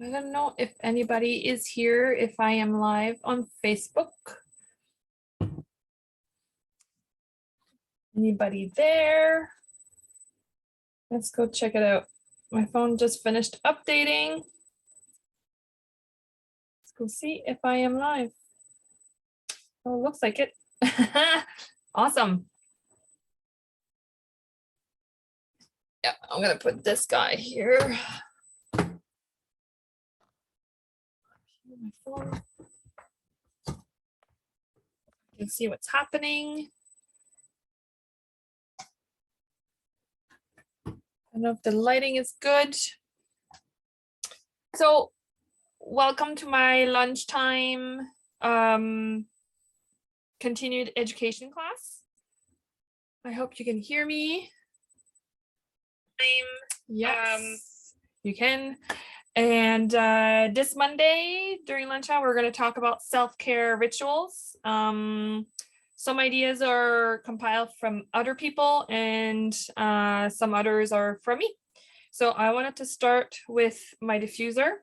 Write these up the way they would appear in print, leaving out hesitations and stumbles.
I don't know if anybody is here, if I am live on Facebook. Anybody there? Let's go check it out. My phone just finished updating. Let's go see if I am live. Oh, looks like it. Awesome. Yeah, I'm gonna put this guy here. My phone. You can see what's happening. I don't know if the lighting is good. So welcome to my lunchtime continued education class. I hope you can hear me. Yes, you can. And this Monday during lunch hour, we're going to talk about self-care rituals. Some ideas are compiled from other people and some others are from me. So I wanted to start with my diffuser.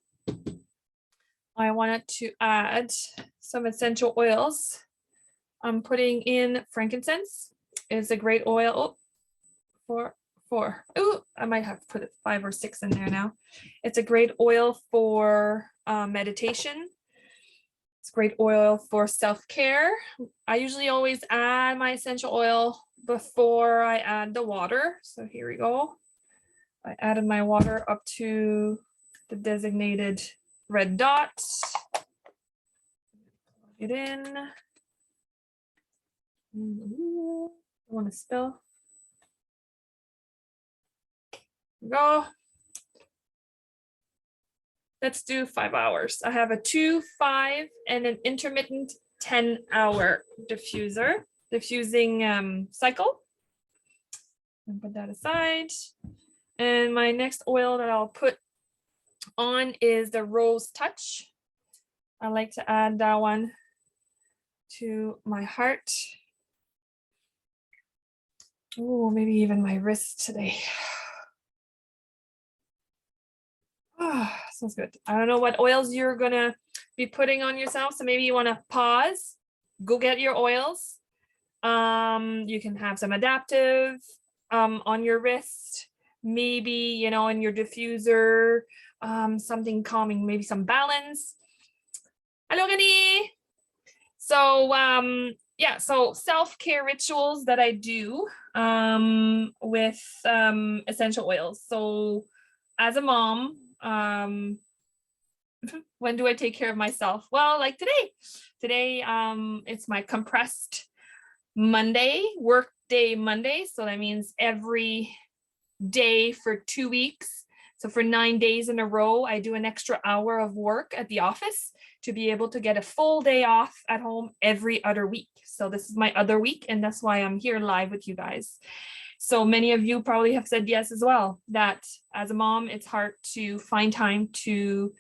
I wanted to add some essential oils. I'm putting in frankincense. It's a great oil for oh, I might have put 5 or 6 in there now. It's a great oil for meditation. It's a great oil for self-care. I usually always add my essential oil before I add the water. So here we go. I added my water up to the designated red dot. Plug it in. Ooh, I want to spill. Go. Let's do 5 hours. I have a 2, 5, and an intermittent 10-hour diffusing cycle. And put that aside. And my next oil that I'll put on is the Rose Touch. I like to add that one to my heart. Oh, maybe even my wrist today. Sounds good. I don't know what oils you're gonna be putting on yourself, so maybe you want to pause, go get your oils. You can have some adaptive on your wrist, maybe, you know, in your diffuser, something calming, maybe some balance. Hello, Gani. So yeah, so self-care rituals that I do with essential oils. So as a mom, when do I take care of myself? Well, like today it's my compressed Monday, work day Monday. So that means every day for 2 weeks. So for 9 days in a row, I do an extra hour of work at the office to be able to get a full day off at home every other week. So this is my other week, and that's why I'm here live with you guys. So many of you probably have said yes as well, that as a mom, it's hard to find time to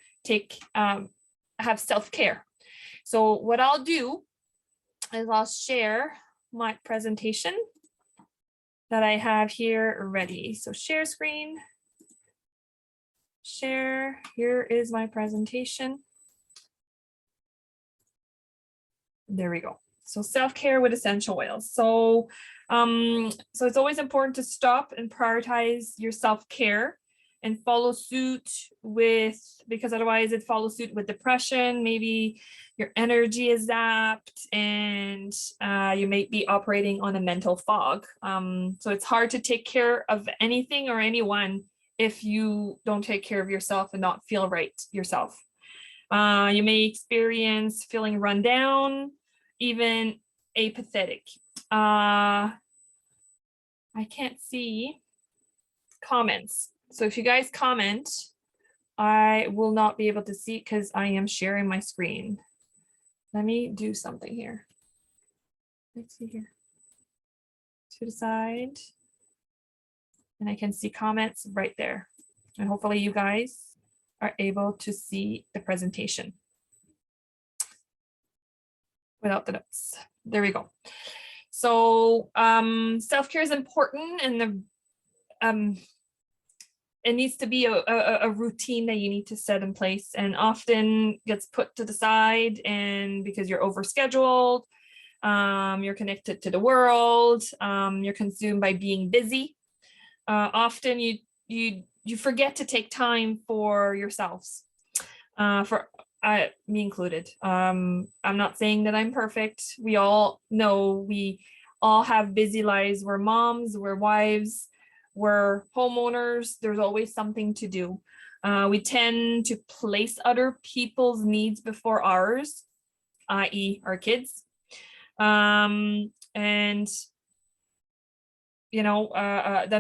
have self-care. So what I'll do is I'll share my presentation that I have here ready. So share screen, share, here is my presentation. There we go. So self-care with essential oils. So it's always important to stop and prioritize your self-care and follow suit with, because otherwise it follows suit with depression. Maybe your energy is zapped and you may be operating on a mental fog. So it's hard to take care of anything or anyone if you don't take care of yourself and not feel right yourself. You may experience feeling run down, even apathetic. I can't see comments. So if you guys comment, I will not be able to see because I am sharing my screen. Let me do something here. Let's see here. To the side. And I can see comments right there. And hopefully you guys are able to see the presentation without the notes. There we go. So self-care is important, and it needs to be a routine that you need to set in place, and often gets put to the side, and because you're overscheduled, you're connected to the world, you're consumed by being busy. Often you forget to take time for yourselves, for me included. I'm not saying that I'm perfect. We all know we all have busy lives. We're moms, we're wives, we're homeowners. There's always something to do. We tend to place other people's needs before ours, i.e. our kids. And then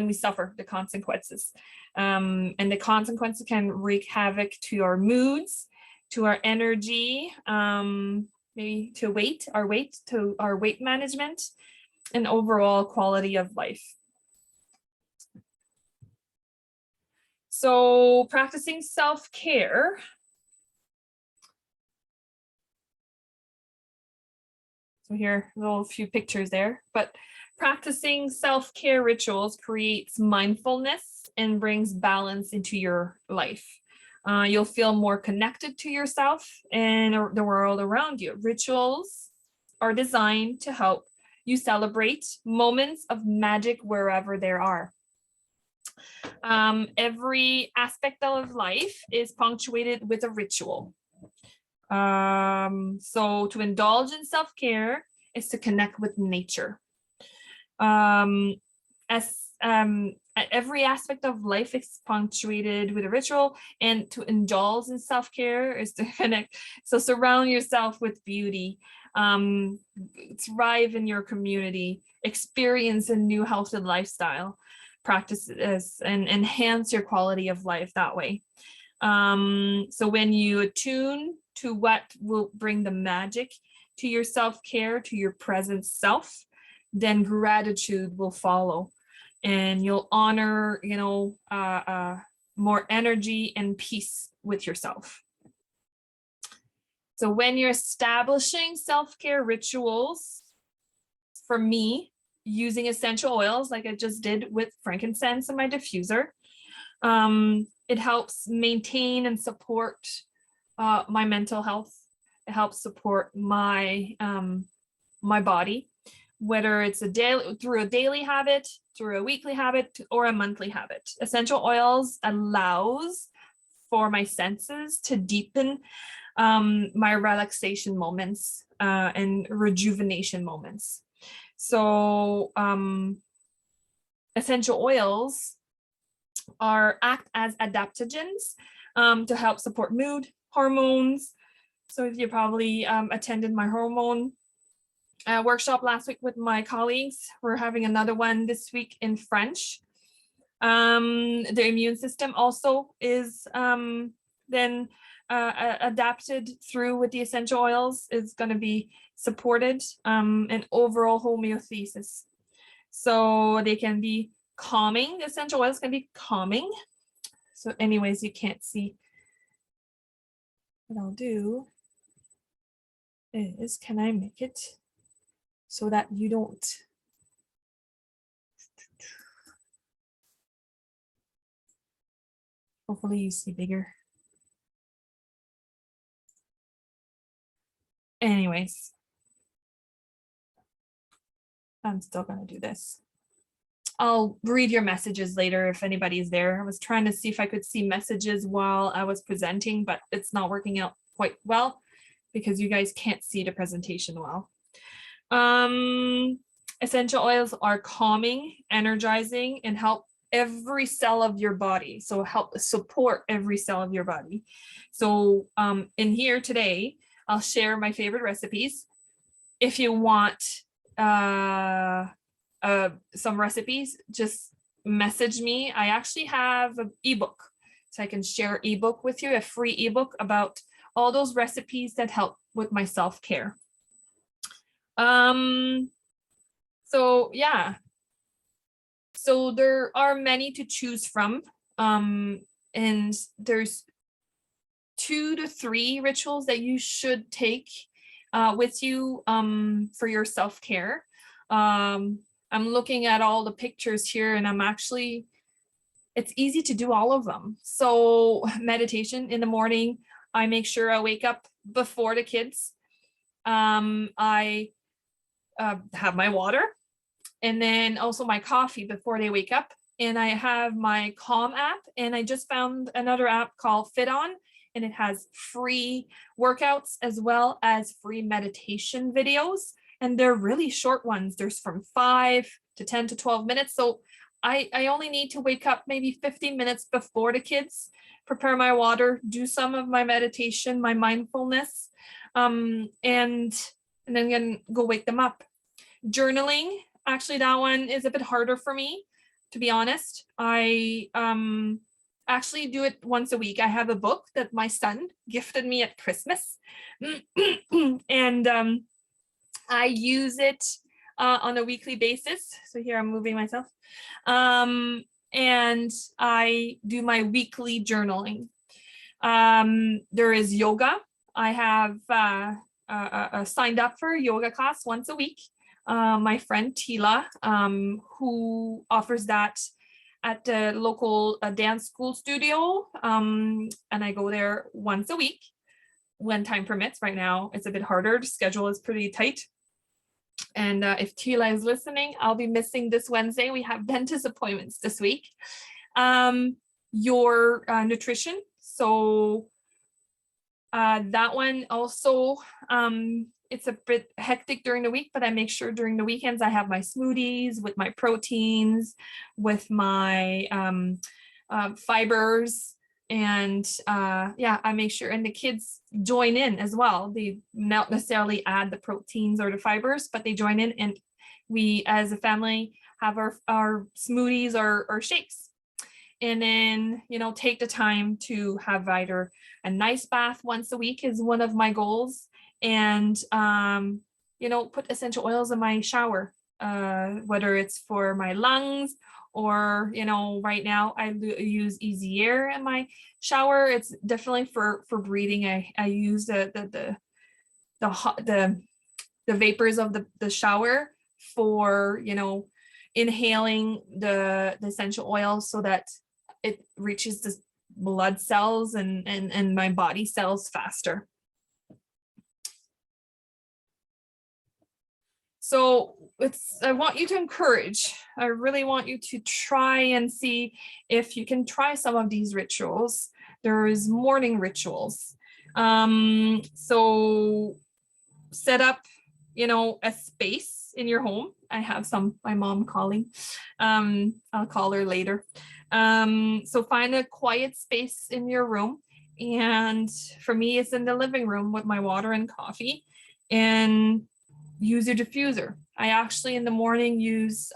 we suffer the consequences. And the consequences can wreak havoc to our moods, to our energy, maybe to our weight management, and overall quality of life. So practicing self-care. So here, a little few pictures there, but practicing self-care rituals creates mindfulness and brings balance into your life. You'll feel more connected to yourself and the world around you. Rituals are designed to help you celebrate moments of magic wherever there are. Every aspect of life is punctuated with a ritual. So to indulge in self-care is to connect with nature. Every aspect of life is punctuated with a ritual, and to indulge in self-care is to connect. So surround yourself with beauty, thrive in your community, experience a new healthy lifestyle practices, and enhance your quality of life that way. So when you attune to what will bring the magic to your self-care, to your present self, then gratitude will follow, and you'll honor, more energy and peace with yourself. So when you're establishing self-care rituals, for me, using essential oils like I just did with frankincense in my diffuser, it helps maintain and support my mental health. It helps support my my body, whether it's through a daily habit, through a weekly habit, or a monthly habit. Essential oils allows for my senses to deepen my relaxation moments and rejuvenation moments. So essential oils act as adaptogens to help support mood, hormones. So if you probably attended my hormone workshop last week with my colleagues, we're having another one this week in French. The immune system also is then adapted through with the essential oils, is going to be supported, and overall homeostasis. So they can be calming. The essential oils can be calming. So anyways, you can't see. What I'll do is, can I make it so that you don't? Hopefully you see bigger. Anyways, I'm still gonna do this. I'll read your messages later if anybody's there. I was trying to see if I could see messages while I was presenting, but it's not working out quite well because you guys can't see the presentation well. Essential oils are calming, energizing, and help every cell of your body. So help support every cell of your body. So in here today, I'll share my favorite recipes. If you want some recipes, just message me. I actually have an ebook, so I can share an ebook with you, a free ebook about all those recipes that help with my self-care. So yeah, so there are many to choose from, and there's 2 to 3 rituals that you should take with you for your self-care. I'm looking at all the pictures here, and I'm actually it's easy to do all of them. So meditation in the morning, I make sure I wake up before the kids. I have my water, and then also my coffee before they wake up. And I have my Calm app, and I just found another app called FitOn, and it has free workouts as well as free meditation videos. And they're really short ones. There's from 5 to 10 to 12 minutes. So I only need to wake up maybe 15 minutes before the kids, prepare my water, do some of my meditation, my mindfulness, and then go wake them up. Journaling, actually, that one is a bit harder for me, to be honest. I actually do it once a week. I have a book that my son gifted me at Christmas, and I use it on a weekly basis. So here I'm moving myself. And I do my weekly journaling. There is yoga. I have signed up for a yoga class once a week. My friend Tila, who offers that at the local dance school studio. And I go there once a week when time permits. Right now, it's a bit harder. The schedule is pretty tight. And if Tila is listening, I'll be missing this Wednesday. We have dentist appointments this week. Your nutrition. So that one also, it's a bit hectic during the week, but I make sure during the weekends I have my smoothies with my proteins, with my fibers. And yeah, I make sure, and the kids join in as well. They not necessarily add the proteins or the fibers, but they join in, and we as a family have our smoothies or shakes. And then, take the time to have either a nice bath once a week is one of my goals. And, put essential oils in my shower, whether it's for my lungs or, right now I use Easy Air in my shower. It's definitely for breathing. I use the vapors of the shower for, inhaling the essential oils so that it reaches the blood cells and my body cells faster. So I want you to encourage, I really want you to try and see if you can try some of these rituals. There's morning rituals. So set up, a space in your home. I have my mom calling. I'll call her later. So find a quiet space in your room. And for me, it's in the living room with my water and coffee. And use your diffuser. I actually in the morning use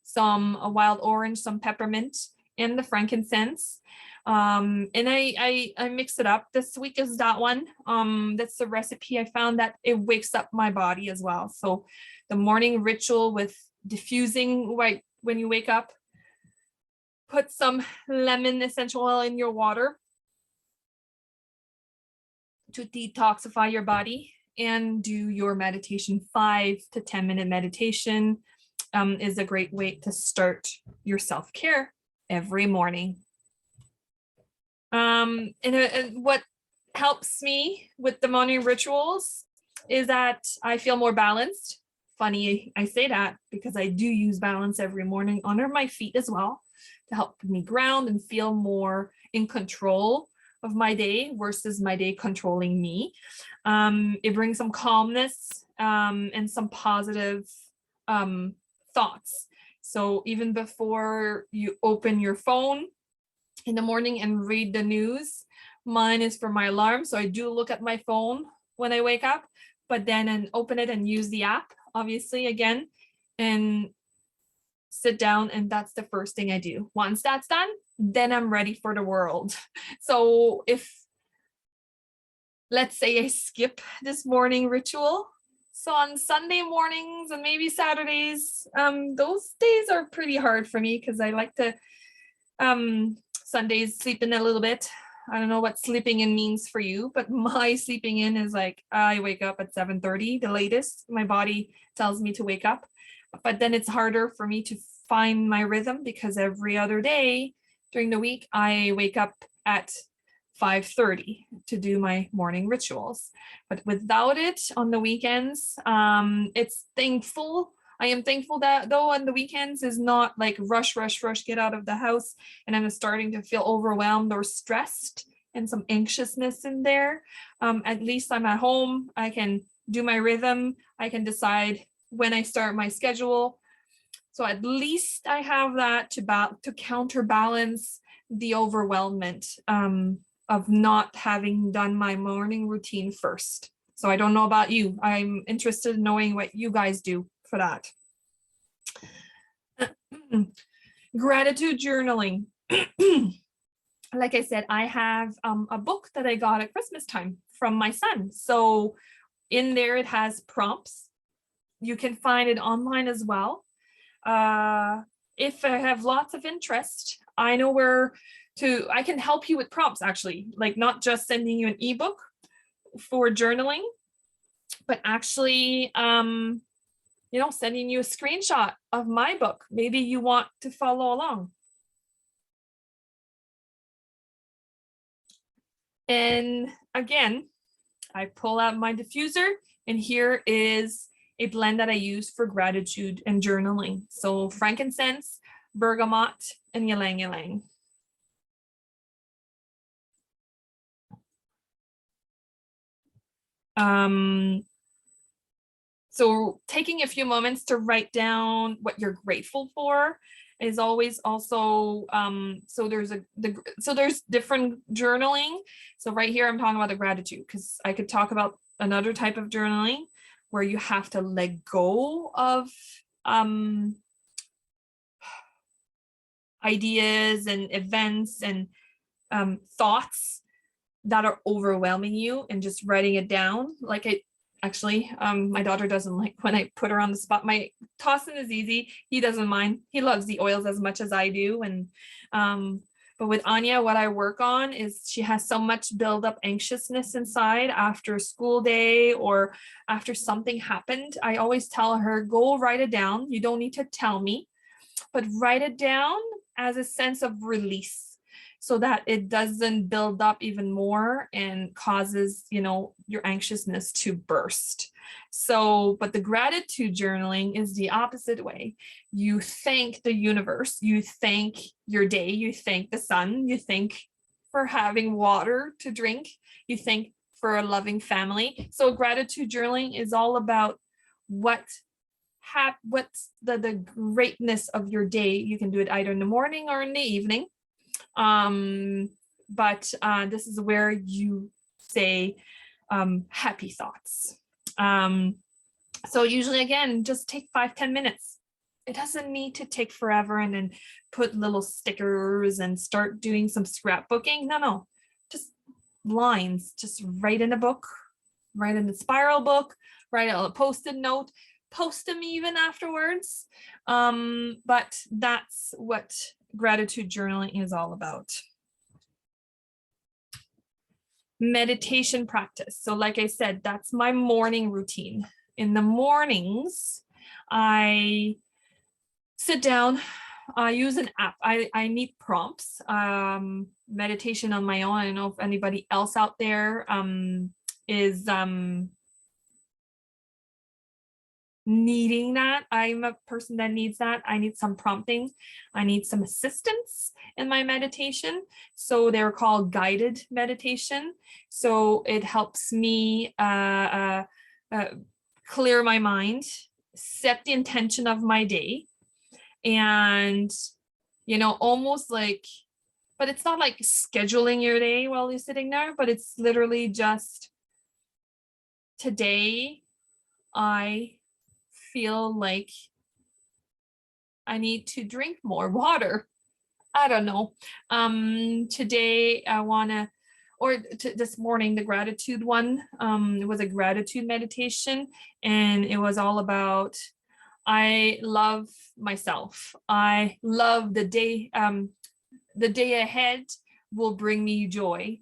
some wild orange, some peppermint, and the frankincense. And I mix it up. This week is that one. That's the recipe. I found that it wakes up my body as well. So the morning ritual with diffusing right when you wake up, put some lemon essential oil in your water to detoxify your body, and do your meditation. 5 to 10 minute meditation is a great way to start your self-care every morning. And what helps me with the morning rituals is that I feel more balanced. Funny, I say that because I do use balance every morning under my feet as well to help me ground and feel more in control of my day versus my day controlling me. It brings some calmness and some positive thoughts. So even before you open your phone in the morning and read the news, mine is for my alarm. So I do look at my phone when I wake up, but then and open it and use the app, obviously, again, and sit down. And that's the first thing I do. Once that's done, then I'm ready for the world. So if, let's say I skip this morning ritual, so on Sunday mornings and maybe Saturdays, those days are pretty hard for me because I like to Sundays sleep in a little bit. I don't know what sleeping in means for you, but my sleeping in is like I wake up at 7:30, the latest. My body tells me to wake up, but then it's harder for me to find my rhythm because every other day during the week, I wake up at 5:30 to do my morning rituals. But without it on the weekends, it's thankful. I am thankful that though on the weekends is not like rush, rush, rush, get out of the house. And I'm starting to feel overwhelmed or stressed and some anxiousness in there. At least I'm at home. I can do my rhythm. I can decide when I start my schedule. So at least I have that to counterbalance the overwhelmment of not having done my morning routine first. So I don't know about you. I'm interested in knowing what you guys do for that. Gratitude journaling. Like I said, I have a book that I got at Christmas time from my son. So in there, it has prompts. You can find it online as well. If I have lots of interest, I know I can help you with prompts actually, like not just sending you an ebook for journaling, but actually, sending you a screenshot of my book. Maybe you want to follow along. And again, I pull out my diffuser, and here is a blend that I use for gratitude and journaling. So frankincense, bergamot, and ylang ylang. So taking a few moments to write down what you're grateful for is always also, so there's different journaling. So right here, I'm talking about the gratitude, because I could talk about another type of journaling where you have to let go of ideas and events and thoughts that are overwhelming you and just writing it down. Like my daughter doesn't like when I put her on the spot. My Tossin is easy. He doesn't mind. He loves the oils as much as I do. And but with Anya, what I work on is she has so much build up anxiousness inside after a school day or after something happened. I always tell her, go write it down. You don't need to tell me, but write it down as a sense of release, so that it doesn't build up even more and causes, your anxiousness to burst. So, but the gratitude journaling is the opposite way. You thank the universe, you thank your day, you thank the sun, you thank for having water to drink, you thank for a loving family. So gratitude journaling is all about what's the greatness of your day. You can do it either in the morning or in the evening. But this is where you say happy thoughts. So usually, again, just take 5-10 minutes. It doesn't need to take forever and then put little stickers and start doing some scrapbooking. No, just lines. Just write in a book, write in the spiral book, write a post-it note, post them even afterwards. But that's what gratitude journaling is all about. Meditation practice. So like I said, that's my morning routine. In the mornings, I sit down, I use an app. I need prompts, meditation on my own. I don't know if anybody else out there is needing that. I'm a person that needs that. I need some prompting. I need some assistance in my meditation. So they're called guided meditation. So it helps me clear my mind, set the intention of my day, and almost like, but it's not like scheduling your day while you're sitting there, but it's literally just, today I feel like I need to drink more water. I don't know. Today I wanna, this morning, the gratitude one, it was a gratitude meditation, and it was all about, I love myself. I love the day ahead will bring me joy.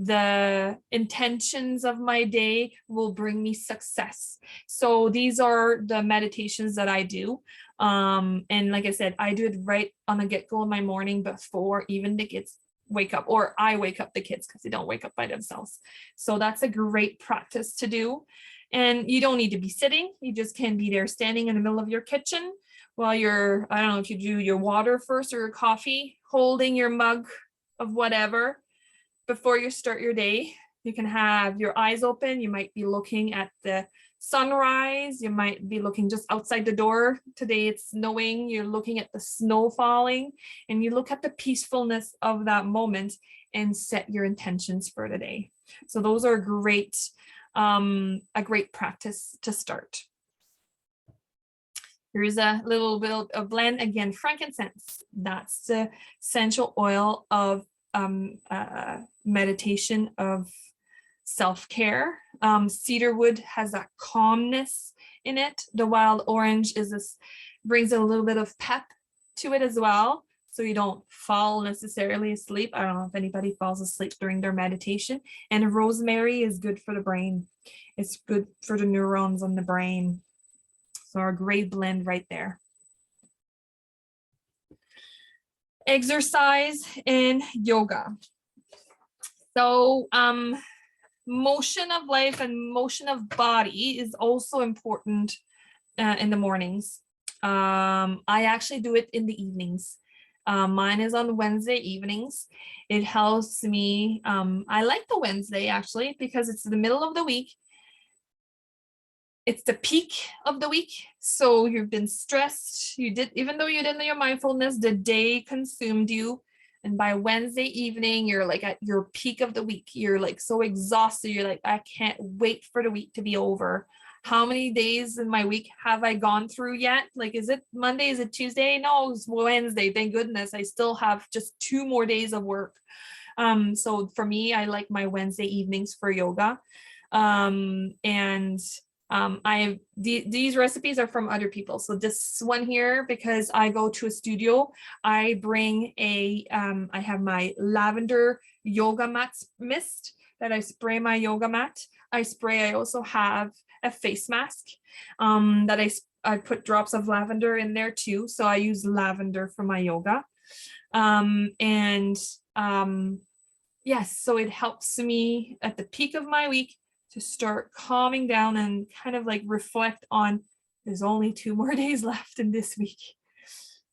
the intentions of my day will bring me success. So these are the meditations that I do. And like I said, I do it right on the get-go in my morning before even the kids wake up, or I wake up the kids because they don't wake up by themselves. So that's a great practice to do. And you don't need to be sitting. You just can be there standing in the middle of your kitchen while you're, I don't know if you do your water first or your coffee, holding your mug of whatever before you start your day. You can have your eyes open. You might be looking at the sunrise. You might be looking just outside the door. Today it's snowing. You're looking at the snow falling, and you look at the peacefulness of that moment and set your intentions for the day. So those are a great practice to start. Here's a little bit of blend. Again, frankincense. That's the essential oil of meditation, of self-care. Cedarwood has that calmness in it. The wild orange brings a little bit of pep to it as well, so you don't fall necessarily asleep. I don't know if anybody falls asleep during their meditation. And rosemary is good for the brain. It's good for the neurons on the brain. So a great blend right there. Exercise and yoga. So motion of life and motion of body is also important in the mornings. I actually do it in the evenings. Mine is on Wednesday evenings. It helps me. I like the Wednesday actually because it's the middle of the week. It's the peak of the week. So you've been stressed. Even though you didn't do your mindfulness, the day consumed you. And by Wednesday evening, you're like at your peak of the week. You're like so exhausted. You're like, I can't wait for the week to be over. How many days in my week have I gone through yet? Like, is it Monday? Is it Tuesday? No, it's Wednesday. Thank goodness. I still have just 2 more days of work. So for me, I like my Wednesday evenings for yoga. These recipes are from other people. So this one here, because I go to a studio, I bring I have my lavender yoga mat mist that I spray my yoga mat. I also have a face mask that I put drops of lavender in there too. So I use lavender for my yoga. Yes, so it helps me at the peak of my week to start calming down and kind of like reflect on, there's only 2 more days left in this week.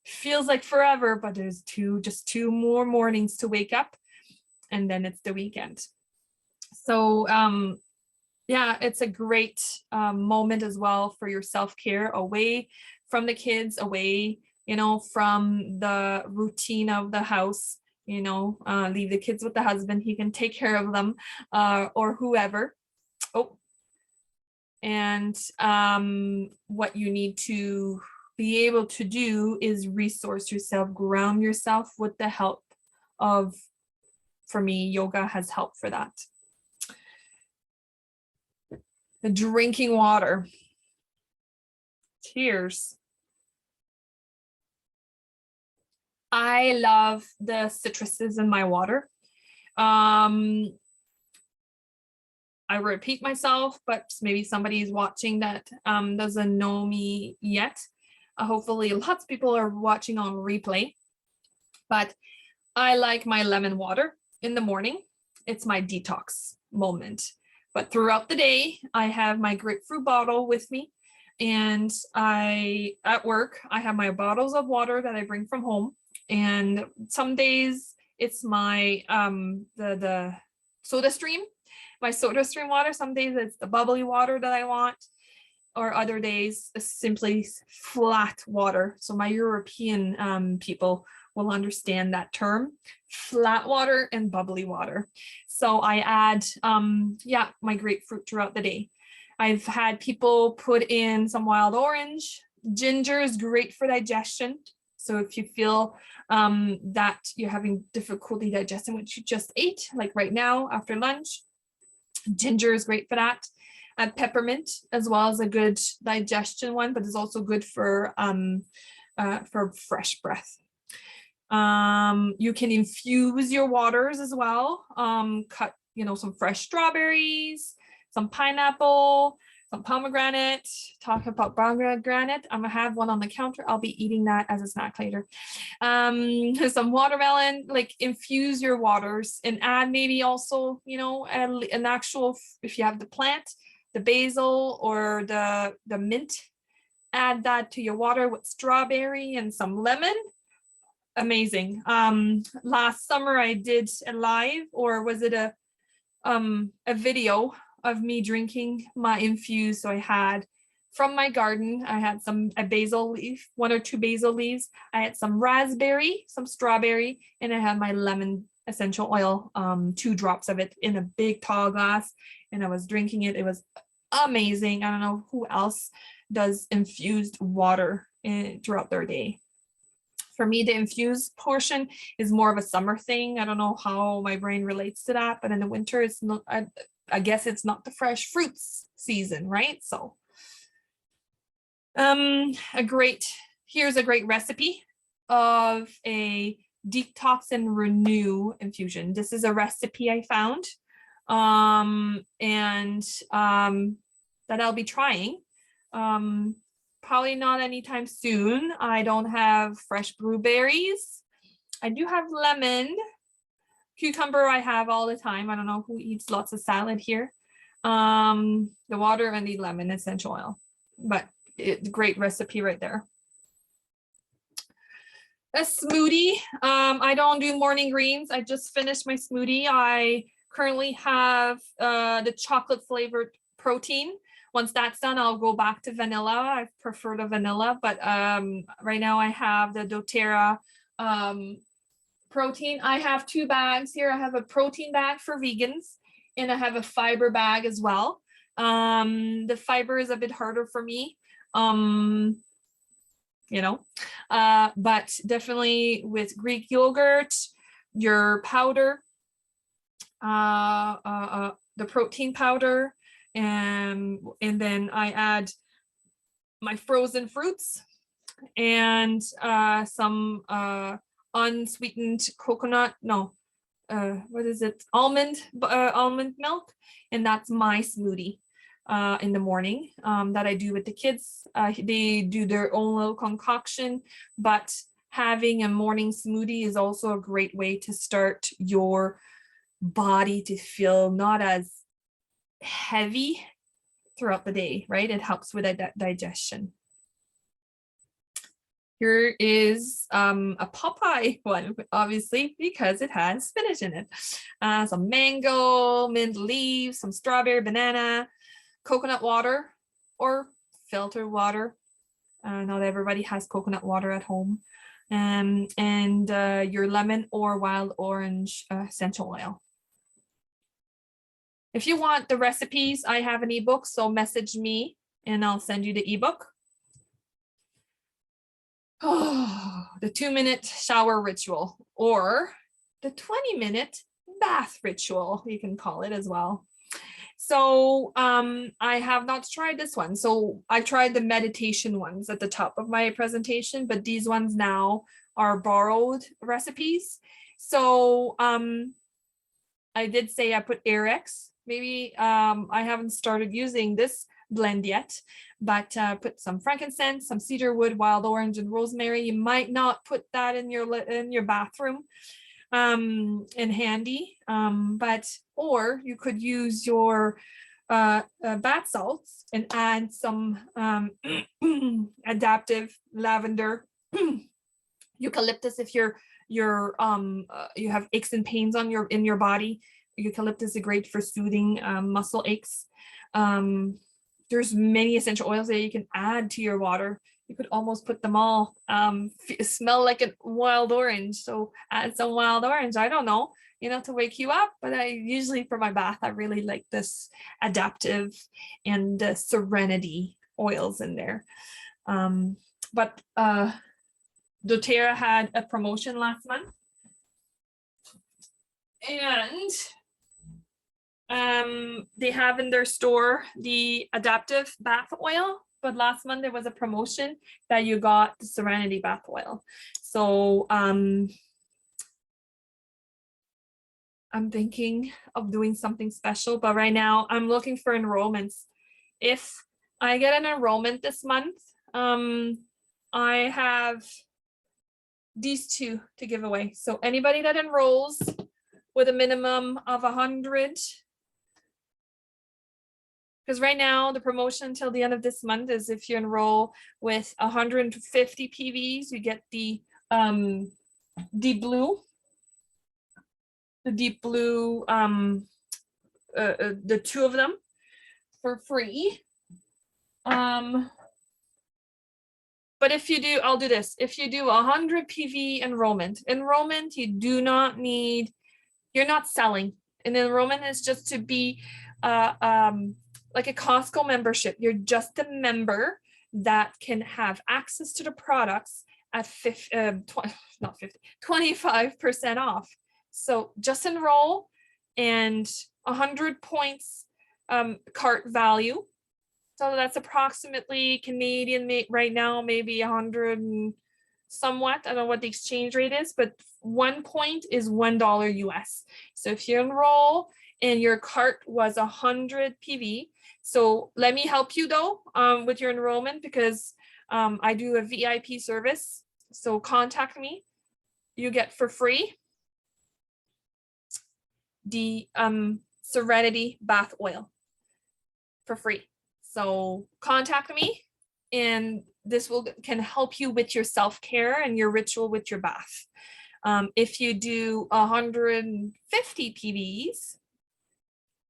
Feels like forever, but there's just 2 more mornings to wake up, and then it's the weekend. So yeah, it's a great moment as well for your self-care, away from the kids, away, from the routine of the house, leave the kids with the husband. He can take care of them, or whoever. Oh, and what you need to be able to do is resource yourself, ground yourself with the help of, for me, yoga has helped for that. The drinking water. Cheers. I love the citruses in my water. I repeat myself, but maybe somebody is watching that doesn't know me yet. Hopefully lots of people are watching on replay, but I like my lemon water in the morning. It's my detox moment. But throughout the day, I have my grapefruit bottle with me, and at work, I have my bottles of water that I bring from home. And some days it's my the soda stream, my soda stream water. Some days it's the bubbly water that I want, or other days it's simply flat water. So my European people will understand that term, flat water and bubbly water. So I add my grapefruit throughout the day. I've had people put in some wild orange. Ginger is great for digestion. So if you feel that you're having difficulty digesting what you just ate, like right now after lunch, ginger is great for that. Peppermint as well is a good digestion one, but it's also good for fresh breath. You can infuse your waters as well. Cut some fresh strawberries, some pineapple, some pomegranate. Talk about pomegranate. I'm gonna have one on the counter. I'll be eating that as a snack later. Some watermelon, like infuse your waters and add maybe also, an actual, if you have the plant, the basil or the mint, add that to your water with strawberry and some lemon. Amazing. Last summer I did a live, or was it a video of me drinking my infused. So I had from my garden, I had a basil leaf, 1 or 2 basil leaves. I had some raspberry, some strawberry, and I had my lemon essential oil, 2 drops of it in a big tall glass, and I was drinking it. It was amazing. I don't know who else does infused water throughout their day. For me, the infused portion is more of a summer thing. I don't know how my brain relates to that, but in the winter, it's not. I guess it's not the fresh fruits season, right? So, here's a great recipe of a detox and renew infusion. This is a recipe I found, that I'll be trying. Probably not anytime soon. I don't have fresh blueberries. I do have lemon. Cucumber I have all the time. I don't know who eats lots of salad here. The water and the lemon essential oil. But great recipe right there. A smoothie. I don't do morning greens. I just finished my smoothie. I currently have the chocolate flavored protein. Once that's done, I'll go back to vanilla. I prefer the vanilla, but right now I have the doTERRA protein. I have 2 bags here. I have a protein bag for vegans, and I have a fiber bag as well. The fiber is a bit harder for me, but definitely with Greek yogurt, your powder, the protein powder, and then I add my frozen fruits and some unsweetened coconut, almond milk, and that's my smoothie in the morning that I do with the kids. They do their own little concoction, but having a morning smoothie is also a great way to start your body to feel not as heavy throughout the day, right? It helps with digestion. Here is a Popeye one, obviously, because it has spinach in it. Some mango, mint leaves, some strawberry, banana, coconut water or filtered water. Not everybody has coconut water at home. And your lemon or wild orange essential oil. If you want the recipes, I have an ebook, so message me and I'll send you the ebook. Oh, the 2-minute shower ritual, or the 20-minute bath ritual, you can call it as well. So I have not tried this one. So I tried the meditation ones at the top of my presentation, but these ones now are borrowed recipes. So I did say I put Airex. Maybe I haven't started using this blend yet, but put some frankincense, some cedarwood, wild orange, and rosemary. You might not put that in your bathroom in handy, or you could use your bath salts and add some adaptive lavender, eucalyptus if you have aches and pains in your body. Eucalyptus is great for soothing muscle aches. There's many essential oils that you can add to your water. You could almost put them all. Smell like a wild orange, so add some wild orange. I don't know, to wake you up. But I usually for my bath, I really like this adaptive and serenity oils in there. But doTERRA had a promotion last month, and they have in their store the adaptive bath oil, but last month there was a promotion that you got the serenity bath oil. So I'm thinking of doing something special, but right now I'm looking for enrollments. If I get an enrollment this month, I have these two to give away. So anybody that enrolls with a minimum of 100, because right now the promotion until the end of this month is if you enroll with 150 PVs, you get the deep blue, the two of them for free. But if you do, I'll do this. If you do 100 PV enrollment, you do not need, you're not selling. An enrollment is just to be like a Costco membership. You're just a member that can have access to the products at 25% off. So just enroll, and 100 points cart value. So that's approximately Canadian right now, maybe 100 and somewhat. I don't know what the exchange rate is, but 1 point is $1 US. So if you enroll and your cart was 100 PV, so let me help you though with your enrollment, because I do a VIP service. So contact me. You get for free the Serenity bath oil for free. So contact me, and this can help you with your self-care and your ritual with your bath. If you do 150 PVs,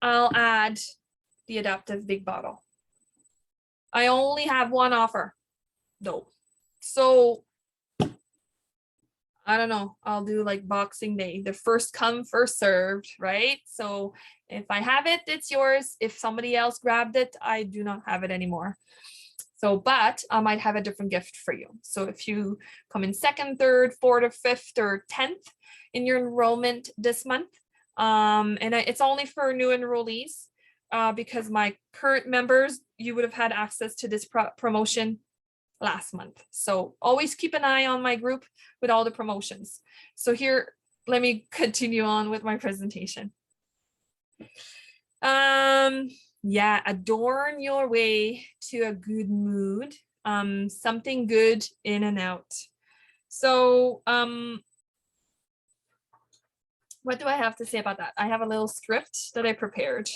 I'll add the adaptive big bottle. I only have one offer though. So I don't know, I'll do like Boxing Day, the first come, first served, right? So if I have it, it's yours. If somebody else grabbed it, I do not have it anymore. So, but I might have a different gift for you. So if you come in 2nd, 3rd, 4th, or 5th, or 10th in your enrollment this month, and it's only for new enrollees, because my current members, you would have had access to this promotion last month. So always keep an eye on my group with all the promotions. So here, let me continue on with my presentation. Yeah, adorn your way to a good mood. Something good in and out. So what do I have to say about that? I have a little script that I prepared.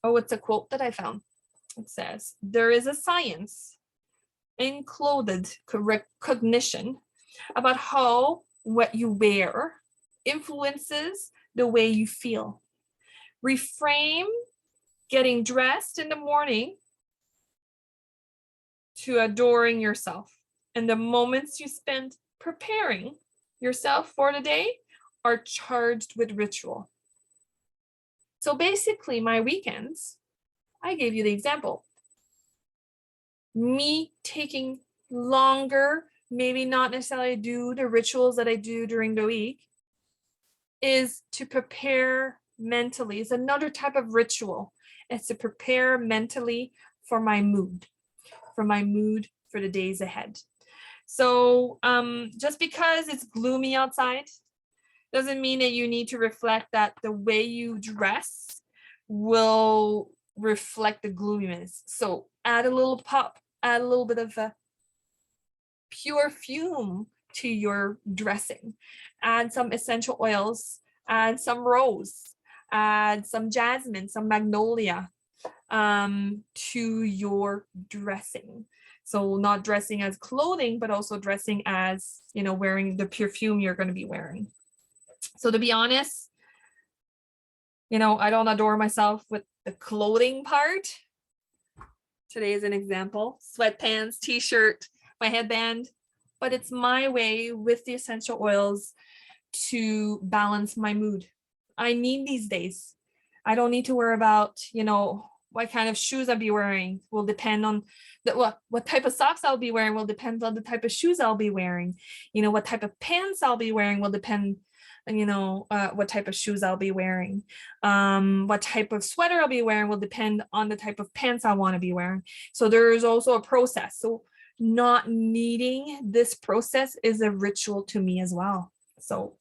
Oh, it's a quote that I found. It says, there is a science in clothed cognition about how what you wear influences the way you feel. Reframe getting dressed in the morning to adoring yourself. And the moments you spend preparing yourself for the day are charged with ritual. So basically, my weekends, I gave you the example. Me taking longer, maybe not necessarily do the rituals that I do during the week, is to prepare mentally. It's another type of ritual. It's to prepare mentally for my mood for the days ahead. So just because it's gloomy outside doesn't mean that you need to reflect that the way you dress will reflect the gloominess. So add a little pop, add a little bit of a perfume to your dressing, add some essential oils, add some rose, add some jasmine, some magnolia to your dressing. So not dressing as clothing, but also dressing as, wearing the perfume you're going to be wearing. So to be honest, I don't adore myself with the clothing part. Today is an example, sweatpants, t-shirt, my headband, but it's my way with the essential oils to balance my mood. I need these days. I don't need to worry about, what kind of shoes I'll be wearing will depend on what type of socks I'll be wearing will depend on the type of shoes I'll be wearing. What type of pants I'll be wearing will depend what type of shoes I'll be wearing. What type of sweater I'll be wearing will depend on the type of pants I want to be wearing. So there's also a process. So not needing this process is a ritual to me as well. So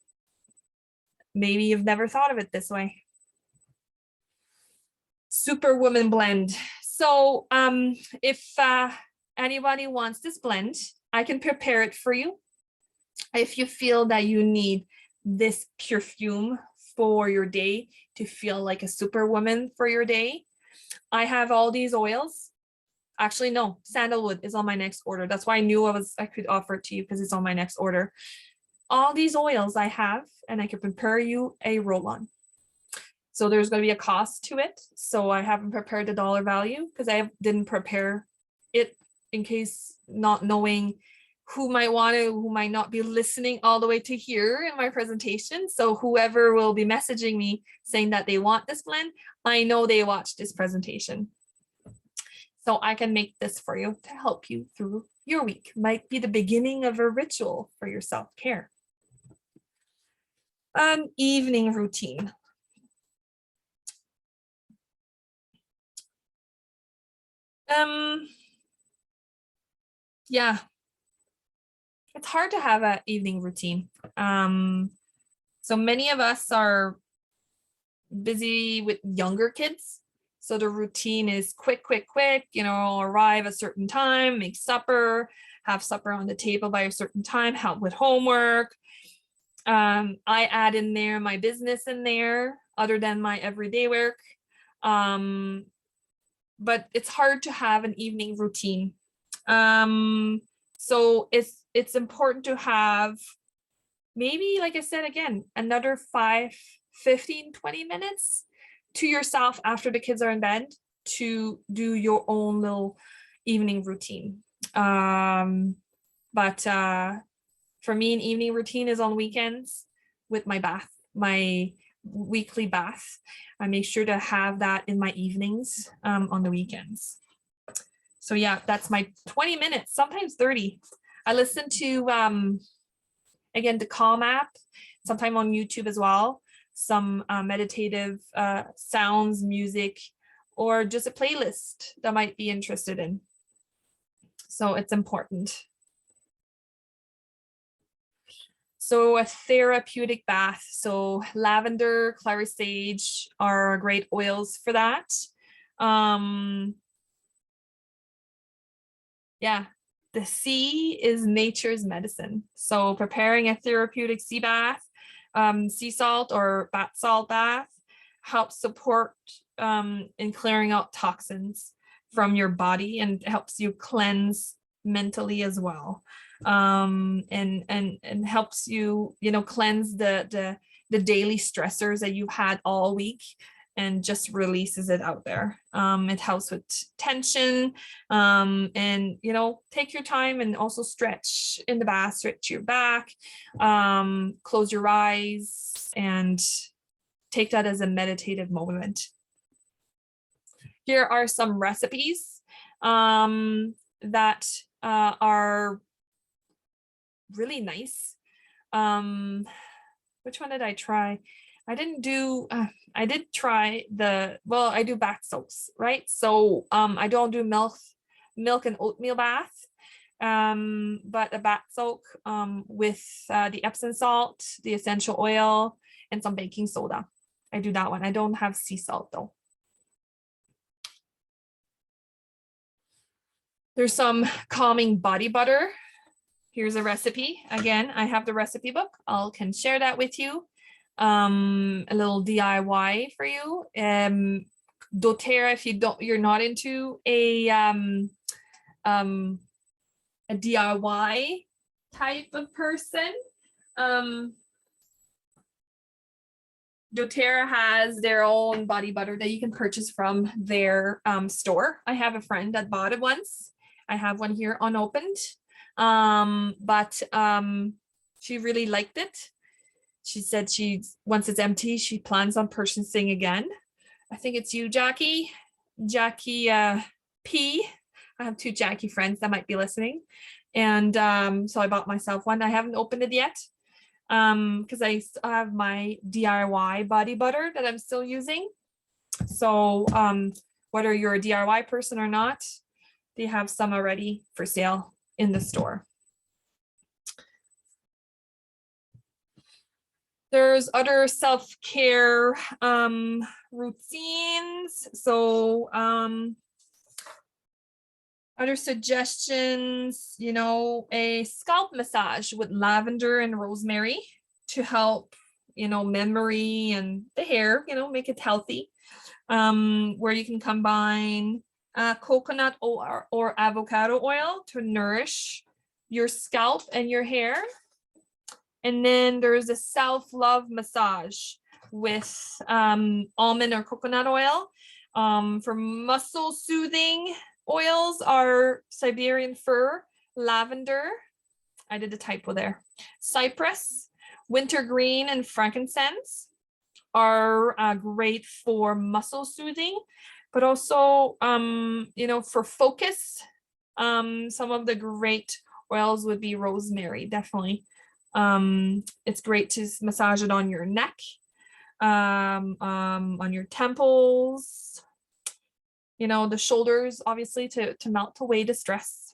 maybe you've never thought of it this way. Superwoman blend. So if anybody wants this blend, I can prepare it for you. If you feel that you need this perfume for your day to feel like a superwoman for your day, I have all these oils. Actually, no, sandalwood is on my next order. That's why I knew I could offer it to you, because it's on my next order. All these oils I have, and I can prepare you a roll-on. So there's going to be a cost to it. So I haven't prepared the dollar value because I didn't prepare it in case not knowing who might not be listening all the way to here in my presentation. So whoever will be messaging me saying that they want this blend, I know they watched this presentation. So I can make this for you to help you through your week. Might be the beginning of a ritual for your self-care. Evening routine. Yeah, it's hard to have an evening routine. So many of us are busy with younger kids. So the routine is quick, arrive a certain time, make supper, have supper on the table by a certain time, help with homework. I add in there my business in there other than my everyday work. But it's hard to have an evening routine. So it's important to have maybe, like I said, again, another 15, 20 minutes to yourself after the kids are in bed to do your own little evening routine. But for me, an evening routine is on weekends with my bath, my weekly bath. I make sure to have that in my evenings on the weekends. So yeah, that's my 20 minutes, sometimes 30. I listen to, again, the Calm app, sometime on YouTube as well, some meditative sounds, music, or just a playlist that might be interested in. So it's important. So a therapeutic bath. So lavender, clary sage are great oils for that. Yeah, the sea is nature's medicine. So preparing a therapeutic sea bath, sea salt or bath salt bath helps support in clearing out toxins from your body and helps you cleanse mentally as well. And helps you, cleanse the daily stressors that you've had all week and just releases it out there. It helps with tension, and take your time and also stretch in the bath, stretch your back, close your eyes and take that as a meditative moment. Here are some recipes that are really nice. Which one did I try? I didn't do, I did try I do bath soaks, right? So I don't do milk and oatmeal bath, but a bath soak with the Epsom salt, the essential oil, and some baking soda. I do that one. I don't have sea salt though. There's some calming body butter. Here's a recipe. Again, I have the recipe book. I can share that with you. A little DIY for you. doTERRA, if you're not into a DIY type of person, doTERRA has their own body butter that you can purchase from their store. I have a friend that bought it once. I have one here unopened, but she really liked it. She said once it's empty, she plans on purchasing again. I think it's you, Jackie P. I have two Jackie friends that might be listening. And so I bought myself one. I haven't opened it yet. because I have my DIY body butter that I'm still using. So whether you're a DIY person or not, they have some already for sale in the store. There's other self-care routines. So other suggestions, you know, a scalp massage with lavender and rosemary to help, you know, memory and the hair, you know, make it healthy. Where you can combine coconut or avocado oil to nourish your scalp and your hair. And then there's a self-love massage with almond or coconut oil. For muscle soothing oils are Siberian fir, lavender, I did a typo there, cypress, wintergreen, and frankincense are great for muscle soothing, but also, you know, for focus, some of the great oils would be rosemary, definitely. It's great to massage it on your neck, on your temples, you know, the shoulders, obviously, to melt away the stress.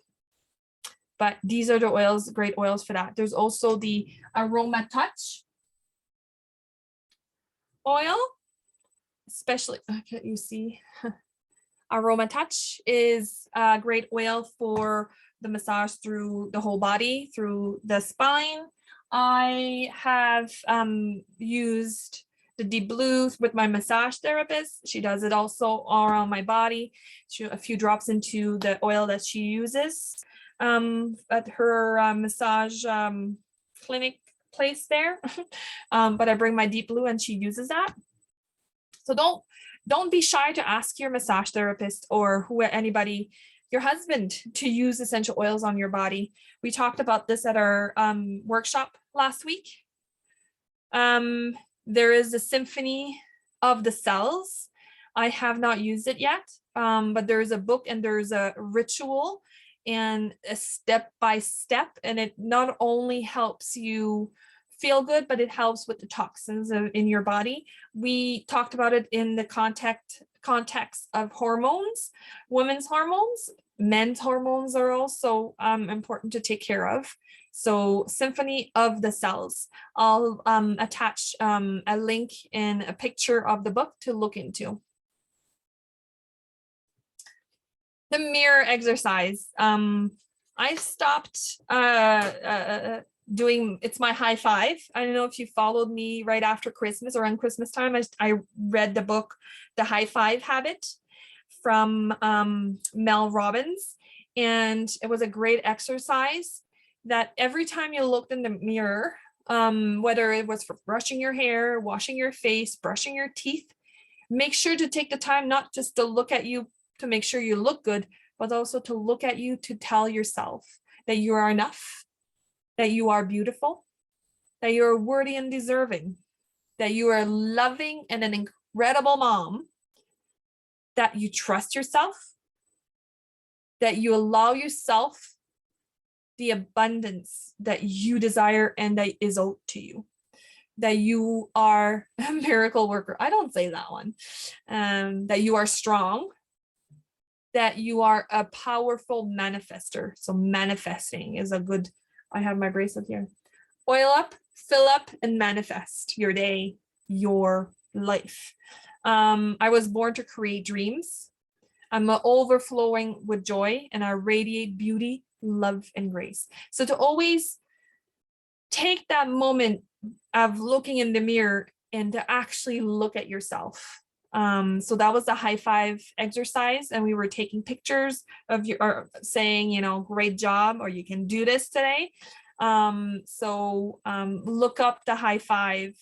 But these are the oils, great oils for that. There's also the Aroma Touch oil, especially, can you see? Aroma Touch is a great oil for the massage through the whole body, through the spine. I have used the Deep Blue with my massage therapist. She does it also all around my body. A few drops into the oil that she uses at her massage clinic place there. But I bring my Deep Blue and she uses that. So don't be shy to ask your massage therapist or anybody, your husband, to use essential oils on your body. We talked about this at our workshop last week. There is a Symphony of the Cells. I have not used it yet, but there's a book and there's a ritual and a step-by-step, and it not only helps you feel good, but it helps with the toxins in your body. We talked about it in the context of hormones, women's hormones, men's hormones are also important to take care of. So Symphony of the Cells. I'll attach a link and a picture of the book to look into. The mirror exercise. I stopped doing, it's my high five. I don't know if you followed me right after Christmas, around Christmas time. I read the book, The High Five Habit from Mel Robbins. And it was a great exercise that every time you looked in the mirror, whether it was for brushing your hair, washing your face, brushing your teeth, make sure to take the time not just to look at you to make sure you look good, but also to look at you to tell yourself that you are enough, that you are beautiful, that you're worthy and deserving, that you are loving and an incredible mom, that you trust yourself, that you allow yourself the abundance that you desire and that is owed to you, that you are a miracle worker. I don't say that one. That you are strong, that you are a powerful manifester. So manifesting is a good, I have my bracelet here. Oil up, fill up, and manifest your day, your life. I was born to create dreams. I'm overflowing with joy and I radiate beauty, love, and grace. So to always take that moment of looking in the mirror and to actually look at yourself. So that was the high five exercise, and we were taking pictures of you, or saying, you know, great job, or you can do this today. Look up the high five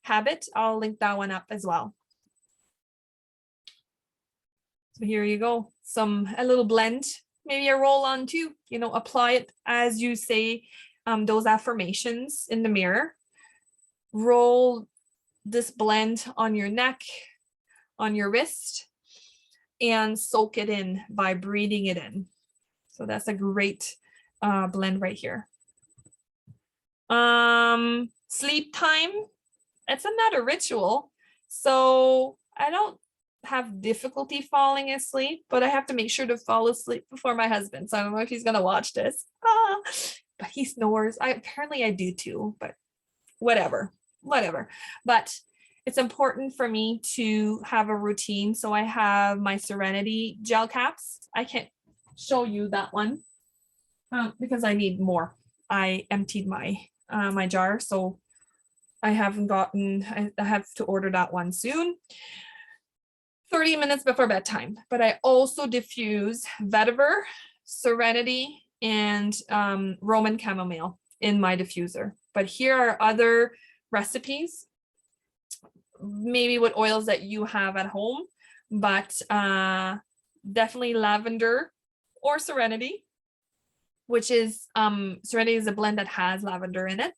habit. I'll link that one up as well. So here you go, a little blend, maybe a roll on too, you know, apply it as you say those affirmations in the mirror. Roll this blend on your neck, on your wrist, and soak it in by breathing it in. So that's a great blend right here. Sleep time, it's another ritual. So I don't have difficulty falling asleep, but I have to make sure to fall asleep before my husband. So I don't know if he's gonna watch this. But he snores. I do too, but whatever. But it's important for me to have a routine. So I have my Serenity gel caps. I can't show you that one because I need more. I emptied my jar, so I haven't gotten. I have to order that one soon. 30 minutes before bedtime. But I also diffuse vetiver, Serenity, and Roman chamomile in my diffuser. But here are other recipes, maybe with oils that you have at home, but definitely lavender or Serenity, which is Serenity is a blend that has lavender in it.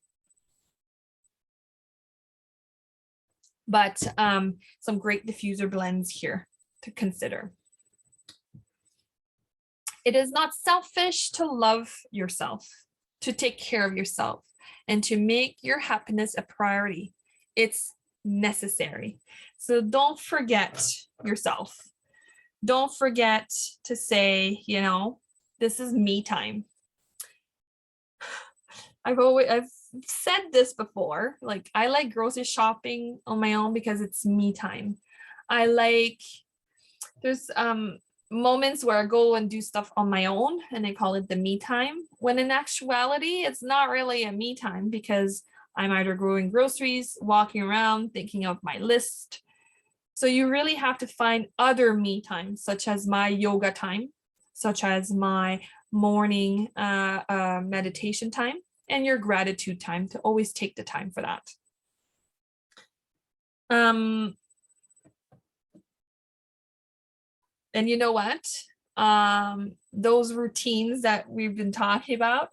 But some great diffuser blends here to consider. It is not selfish to love yourself, to take care of yourself, and to make your happiness a priority. It's necessary. So don't forget yourself. Don't forget to say, this is me time. I've said this before, like I like grocery shopping on my own because it's me time. There's moments where I go and do stuff on my own and I call it the me time, when in actuality it's not really a me time because I'm either growing groceries, walking around, thinking of my list. So you really have to find other me time, such as my yoga time, such as my morning meditation time, and your gratitude time, to always take the time for that. And you know what? Those routines that we've been talking about,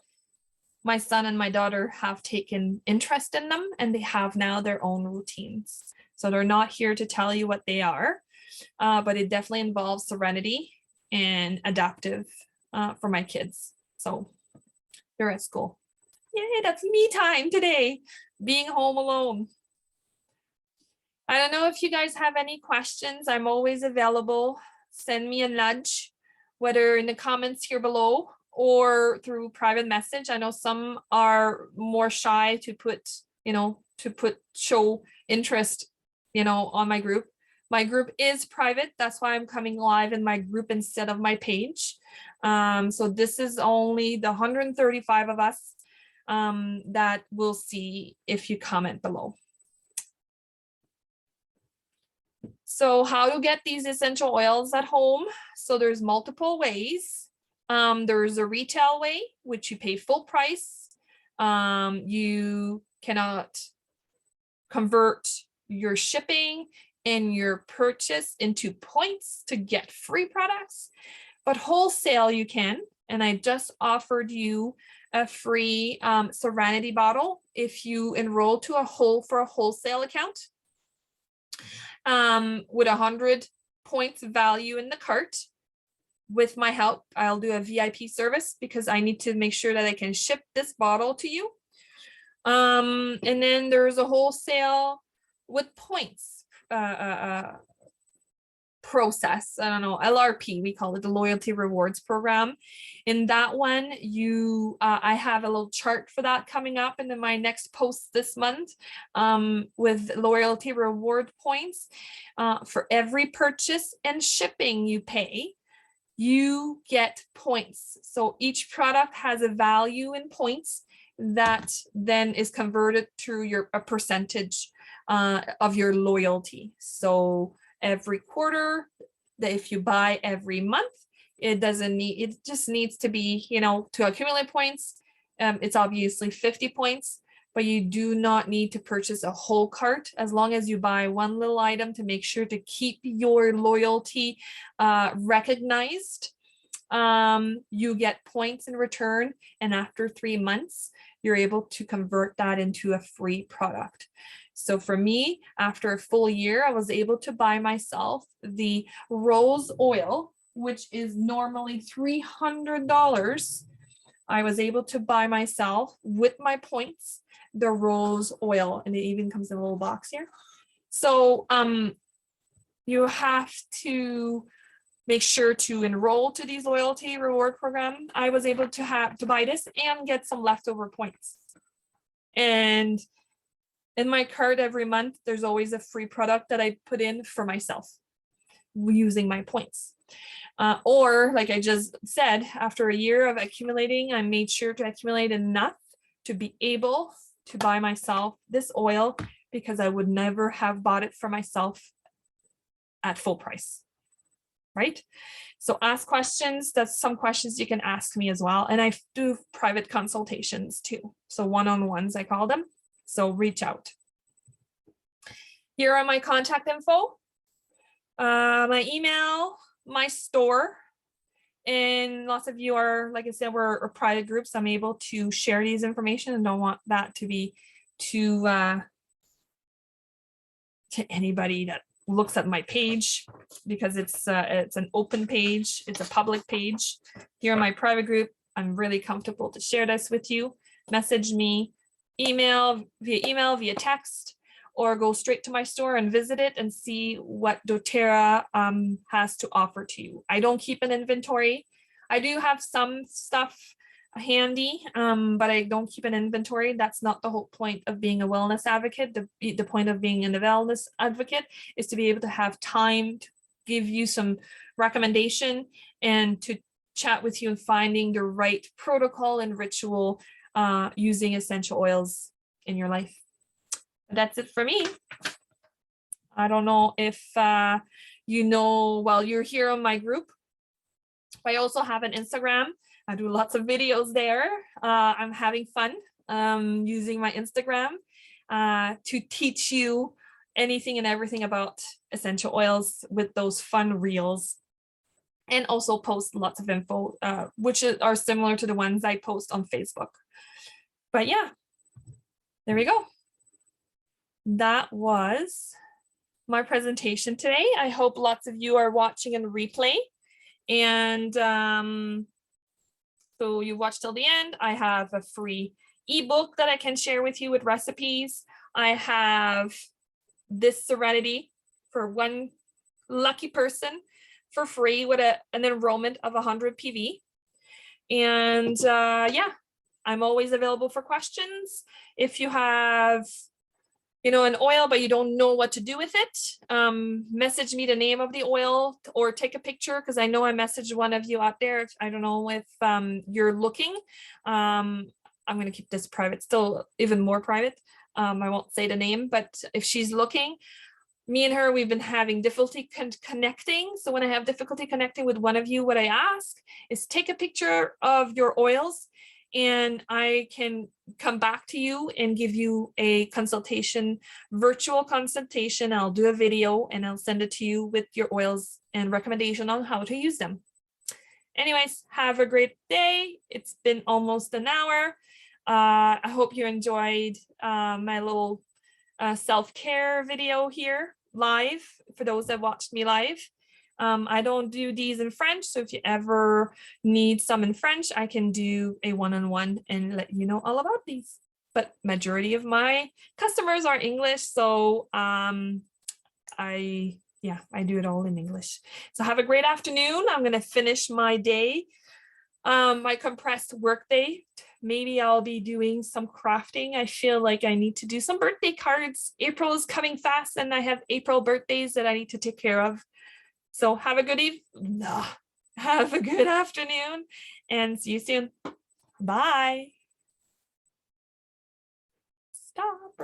my son and my daughter have taken interest in them, and they have now their own routines. So they're not here to tell you what they are, but it definitely involves Serenity and adaptive for my kids. So they're at school. Yay, that's me time today, being home alone. I don't know if you guys have any questions. I'm always available. Send me a nudge, whether in the comments here below or through private message. I know some are more shy to show interest, on my group. My group is private. That's why I'm coming live in my group instead of my page. So this is only the 135 of us that will see if you comment below. So how to get these essential oils at home? So there's multiple ways. There's a retail way, which you pay full price. You cannot convert your shipping and your purchase into points to get free products, but wholesale you can. And I just offered you a free Serenity bottle if you enroll to a wholesale account with 100 points value in the cart. With my help, I'll do a VIP service because I need to make sure that I can ship this bottle to you. And then there's a wholesale with points process. I don't know, LRP, we call it, the Loyalty Rewards Program. In that one, I have a little chart for that coming up in my next post this month with loyalty reward points. For every purchase and shipping you pay, you get points. So each product has a value in points that then is converted to a percentage of your loyalty. So every quarter, if you buy every month, it just needs to be, to accumulate points. It's obviously 50 points, but you do not need to purchase a whole cart as long as you buy one little item to make sure to keep your loyalty recognized. You get points in return, and after 3 months, you're able to convert that into a free product. So for me, after a full year, I was able to buy myself the rose oil, which is normally $300 I was able to buy myself with my points, the rose oil, and it even comes in a little box here. So you have to make sure to enroll to these loyalty reward program. I was able to buy this and get some leftover points. And in my cart every month, there's always a free product that I put in for myself using my points. Or like I just said, after a year of accumulating, I made sure to accumulate enough to be able to buy myself this oil, because I would never have bought it for myself at full price, right? So ask questions. That's some questions you can ask me as well. And I do private consultations too. So one-on-ones, I call them. So reach out. Here are my contact info, my email, my store. And lots of you are, like I said, we're private groups. I'm able to share these information and don't want that to be to anybody that looks at my page, because it's an open page. It's a public page. Here in my private group, I'm really comfortable to share this with you. Message me, email, via text, or go straight to my store and visit it and see what doTERRA has to offer to you. I don't keep an inventory. I do have some stuff handy, but I don't keep an inventory. That's not the whole point of being a wellness advocate. The point of being a wellness advocate is to be able to have time to give you some recommendation and to chat with you and finding the right protocol and ritual using essential oils in your life. That's it for me. I don't know if you know, well, you're here on my group. I also have an Instagram. I do lots of videos there. I'm having fun using my Instagram to teach you anything and everything about essential oils with those fun reels, and also post lots of info, which are similar to the ones I post on Facebook. But yeah, there we go. That was my presentation today. I hope lots of you are watching in replay. And so you watched till the end. I have a free ebook that I can share with you with recipes. I have this Serenity for one lucky person for free with an enrollment of 100 PV. And yeah, I'm always available for questions. If you have, you know, an oil, but you don't know what to do with it, message me the name of the oil or take a picture, because I know I messaged one of you out there. I don't know if you're looking. I'm going to keep this private, still even more private. I won't say the name, but if she's looking, me and her, we've been having difficulty connecting. So when I have difficulty connecting with one of you, what I ask is take a picture of your oils, and I can come back to you and give you a consultation, virtual consultation. I'll do a video and I'll send it to you with your oils and recommendation on how to use them. Anyways, have a great day. It's been almost an hour. I hope you enjoyed my little self-care video here live, for those that watched me live. I don't do these in French, so if you ever need some in French, I can do a one-on-one and let you know all about these. But majority of my customers are English, so I do it all in English. So have a great afternoon. I'm gonna finish my day, my compressed work day. Maybe I'll be doing some crafting. I feel like I need to do some birthday cards. April is coming fast, and I have April birthdays that I need to take care of. So have a good have a good afternoon, and see you soon. Bye. Stop.